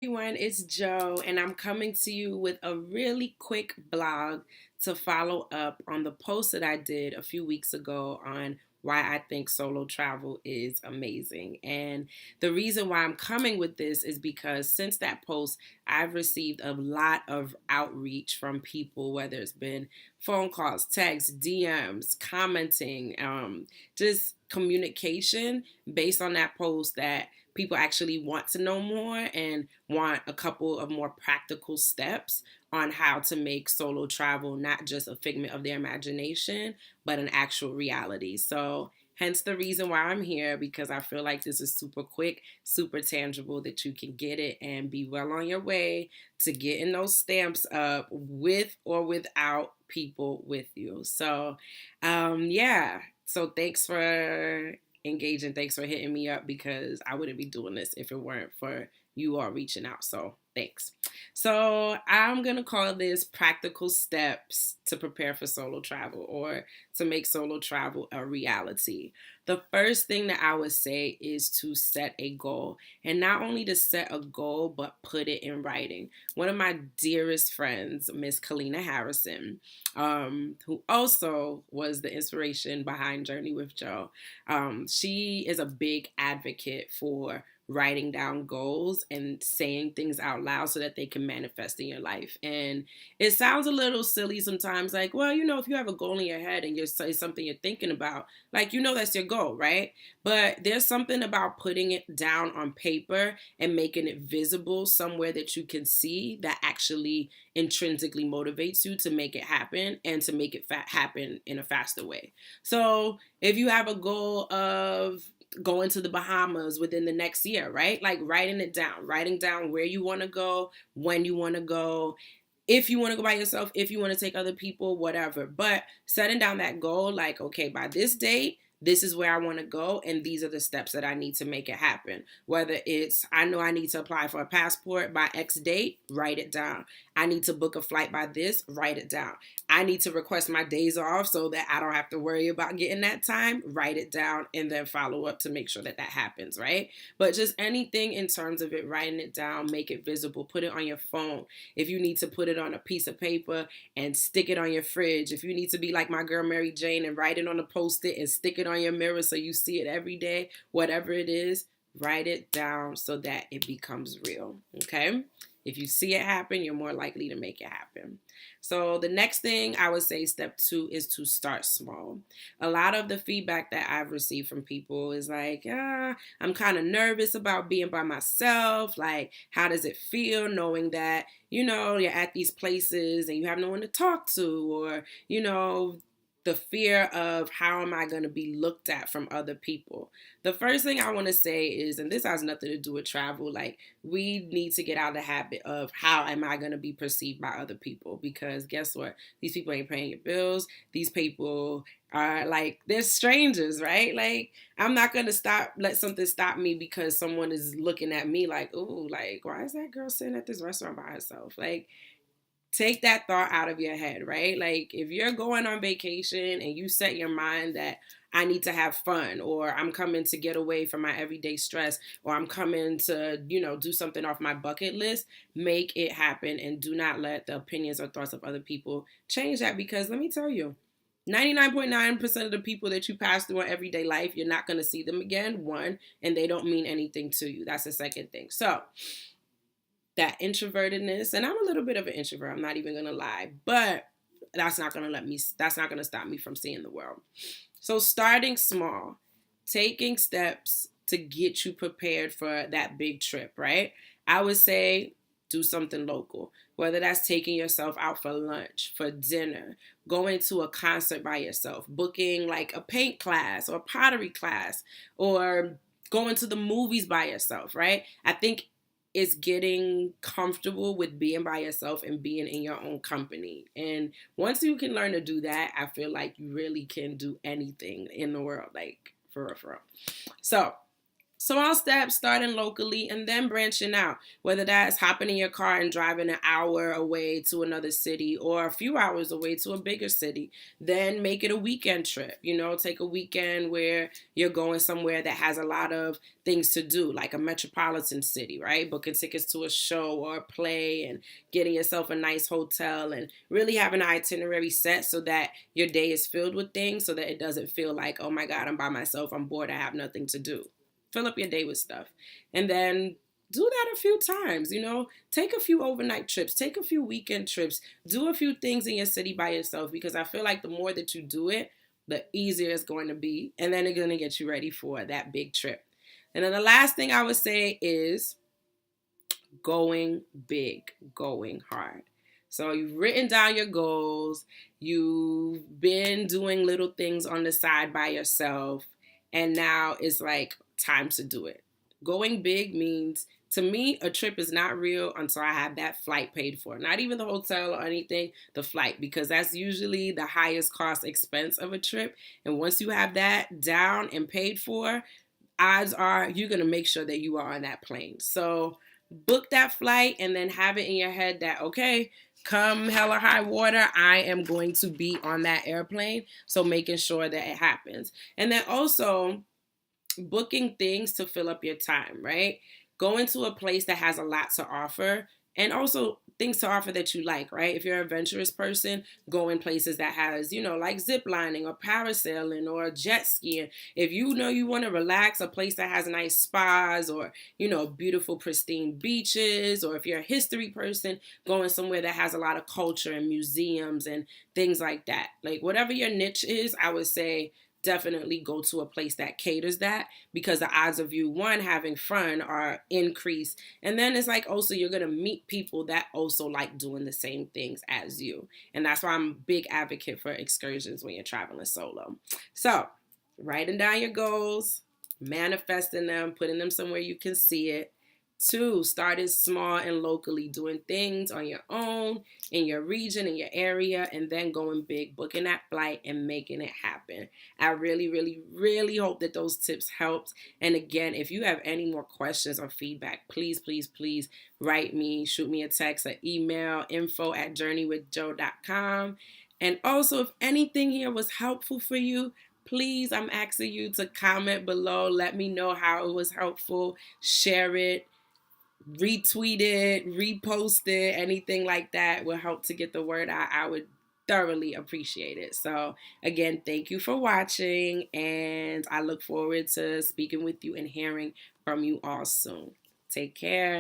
Everyone, it's Joe, and I'm coming to you with a really quick blog to follow up on the post that I did a few weeks ago on why I think solo travel is amazing. And the reason why I'm coming with this is because since that post, I've received a lot of outreach from people, whether it's been phone calls, texts, DMs, commenting, just communication based on that post that people actually want to know more and want a couple of more practical steps on how to make solo travel not just a figment of their imagination, but an actual reality. So, hence the reason why I'm here, because I feel like this is super quick, super tangible, that you can get it and be well on your way to getting those stamps up with or without people with you. So, yeah. So, thanks for engaging. Thanks for hitting me up because I wouldn't be doing this if it weren't for you all reaching out. So thanks. So I'm going to call this practical steps to prepare for solo travel or to make solo travel a reality. The first thing that I would say is to set a goal, and not only to set a goal, but put it in writing. One of my dearest friends, Miss Kalina Harrison, who also was the inspiration behind Journey with Joe, she is a big advocate for writing down goals and saying things out loud so that they can manifest in your life. And it sounds a little silly sometimes, like, well, if you have a goal in your head and it's something you're thinking about, like, that's your goal, right? But there's something about putting it down on paper and making it visible somewhere that you can see that actually intrinsically motivates you to make it happen and to make it happen in a faster way. So if you have a goal of going to the Bahamas within the next year, right? Like writing down where you want to go, when you want to go, if you want to go by yourself, if you want to take other people, whatever. But setting down that goal, like, okay, by this date, this is where I want to go, and these are the steps that I need to make it happen. Whether it's, I know I need to apply for a passport by X date, write it down. I need to book a flight by this, write it down. I need to request my days off so that I don't have to worry about getting that time, write it down, and then follow up to make sure that that happens, right? But just anything in terms of it, writing it down, make it visible, put it on your phone. If you need to put it on a piece of paper and stick it on your fridge, if you need to be like my girl Mary Jane and write it on a post-it and stick it on your mirror so you see it every day, whatever it is, write it down so that it becomes real, okay? If you see it happen, you're more likely to make it happen. So the next thing I would say, step 2, is to start small. A lot of the feedback that I've received from people is like, I'm kind of nervous about being by myself. Like, how does it feel knowing that, you're at these places and you have no one to talk to, or, the fear of how am I going to be looked at from other people. The first thing I want to say is, and this has nothing to do with travel, like, we need to get out of the habit of how am I going to be perceived by other people, because guess what? These people ain't paying your bills. These people are like, they're strangers, right? Like, I'm not going to let something stop me because someone is looking at me like, ooh, like, why is that girl sitting at this restaurant by herself? Like, take that thought out of your head, right? Like, if you're going on vacation and you set your mind that I need to have fun, or I'm coming to get away from my everyday stress, or I'm coming to, do something off my bucket list, make it happen, and do not let the opinions or thoughts of other people change that, because let me tell you, 99.9% of the people that you pass through in everyday life, you're not going to see them again, one, and they don't mean anything to you. That's the second thing. So, that introvertedness, and I'm a little bit of an introvert, I'm not even going to lie, but that's not going to stop me from seeing the world. So starting small, taking steps to get you prepared for that big trip, right? I would say do something local, whether that's taking yourself out for lunch, for dinner, going to a concert by yourself, booking like a paint class or pottery class, or going to the movies by yourself, right? I think it's getting comfortable with being by yourself and being in your own company. And once you can learn to do that, I feel like you really can do anything in the world, like, for real, for real. So Small steps, starting locally and then branching out, whether that's hopping in your car and driving an hour away to another city or a few hours away to a bigger city. Then make it a weekend trip. Take a weekend where you're going somewhere that has a lot of things to do, like a metropolitan city, right? Booking tickets to a show or a play and getting yourself a nice hotel and really having an itinerary set so that your day is filled with things, so that it doesn't feel like, oh my God, I'm by myself, I'm bored, I have nothing to do. Fill up your day with stuff. And then do that a few times, take a few overnight trips, take a few weekend trips, do a few things in your city by yourself, because I feel like the more that you do it, the easier it's going to be. And then it's going to get you ready for that big trip. And then the last thing I would say is going big, going hard. So you've written down your goals, you've been doing little things on the side by yourself, and now it's like time to do it. Going big means, to me, a trip is not real until I have that flight paid for. Not even the hotel or anything, the flight, because that's usually the highest cost expense of a trip. And once you have that down and paid for, odds are you're going to make sure that you are on that plane. So book that flight and then have it in your head that, okay, come hell or high water, I am going to be on that airplane. So making sure that it happens. And then also booking things to fill up your time, right? Going to a place that has a lot to offer, and also things to offer that you like, right? If you're an adventurous person, go in places that has, like zip lining or parasailing or jet skiing. If you know you want to relax, a place that has nice spas or, beautiful pristine beaches, or if you're a history person, going somewhere that has a lot of culture and museums and things like that. Like whatever your niche is, I would say definitely go to a place that caters that, because the odds of you, one, having fun are increased. And then it's like also you're going to meet people that also like doing the same things as you. And that's why I'm a big advocate for excursions when you're traveling solo. So writing down your goals, manifesting them, putting them somewhere you can see it. 2, starting small and locally, doing things on your own, in your region, in your area, and then going big, booking that flight and making it happen. I really, really, really hope that those tips helped. And again, if you have any more questions or feedback, please, please, please write me, shoot me a text or email, info@journeywithjo.com. And also, if anything here was helpful for you, please, I'm asking you to comment below. Let me know how it was helpful. Share it. Retweet it, repost it, anything like that will help to get the word out. I would thoroughly appreciate it. So again, thank you for watching, and I look forward to speaking with you and hearing from you all soon. Take care.